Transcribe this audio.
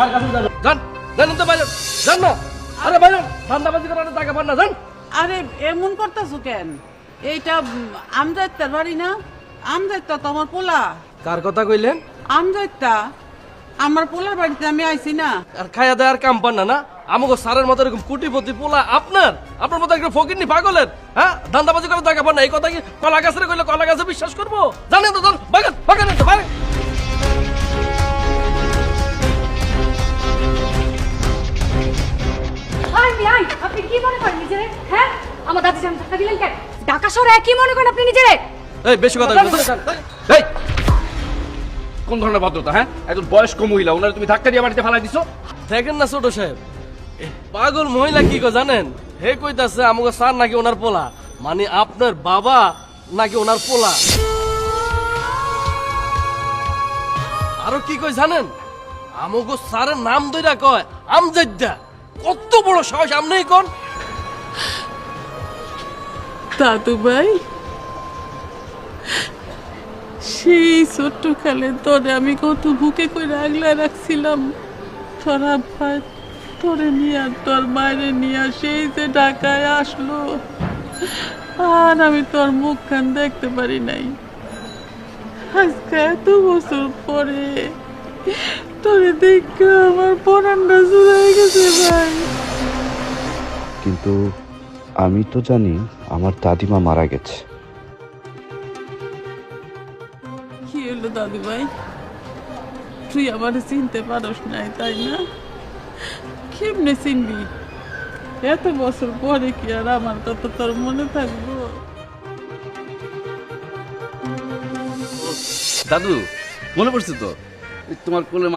কার কাছে যাবেন? যান যান তো বাইরে যান না। আরে বাইরে ধান্দাবাজি করার টাকা পান না, যান। আরে এমন করতেছো কেন? এইটা আমজাদটার বাড়ি না? আমজাদটা তো আমার পোলা। কার কথা কইলেন? আমজাদটা আমার পোলার বাড়িতে আমি আইছি না। আর খায়া দেয়ার কাম পান না না? আমাকে সারের মতো এরকম কোটিপতি পোলা আপনার আপনার মতো একটা ফকিরনি পাগলের, হ্যাঁ? ধান্দাবাজি করার টাকা পান না, এই কথা কি কলা গাছের কইলে কলা গাছে বিশ্বাস করবো? জানেন তো, যান বাগান বাগান তো বাগান। আপনি কি মনে করেন নিজেরে? হ্যাঁ, আমার দাদি সামনে ধাক্কা দিলেন কেন? ঢাকা শহরে কি মনে করেন আপনি নিজেরে? এই বেশি কথা বলছো। এই কোন ধরনের ভদ্রতা, হ্যাঁ? একজন বয়স্ক মহিলা, ওনারে তুমি ধাক্কা দিয়ে বাড়িতে ফালাই দিছো। দেখেন না ছোট সাহেব, এই পাগল মহিলা কি কো জানেন? হে কইতাছে আমাকে স্যার নাকি ওনার পোলা, মানে আপনার বাবা নাকি ওনার পোলা। আরো কি কই জানেন? আমাকে স্যারের নাম ধইরা কয় আমজাদা। কত বড় সাহস আমনেই কোন? দাদু ভাই, সেই ছোট্ট কালে তোরে আমি কত বুকে করে আগলা রাখছিলাম। তোরা ভাই তোরে নিয়ে তোর মায়েরে নিয়ে সেই যে ঢাকায় আসলো, আর আমি তোর মুখখান দেখতে পারি নাই। আজকে এত বছর পরে তোরে দেখে আমার পরানটা জুড়ে গেছে ভাই। কিন্তু আমি তো জানি আমার দাদিমা মারা গেছে। কি হলো দাদু ভাই, তুই আমার চিনতে পারস নাই তাই না? কেমনে চিনবি? এত বছর পরে কি আর আমার কথা তোর মনে থাকবো? দাদু মনে পড়ছে তো, তোমার কোলে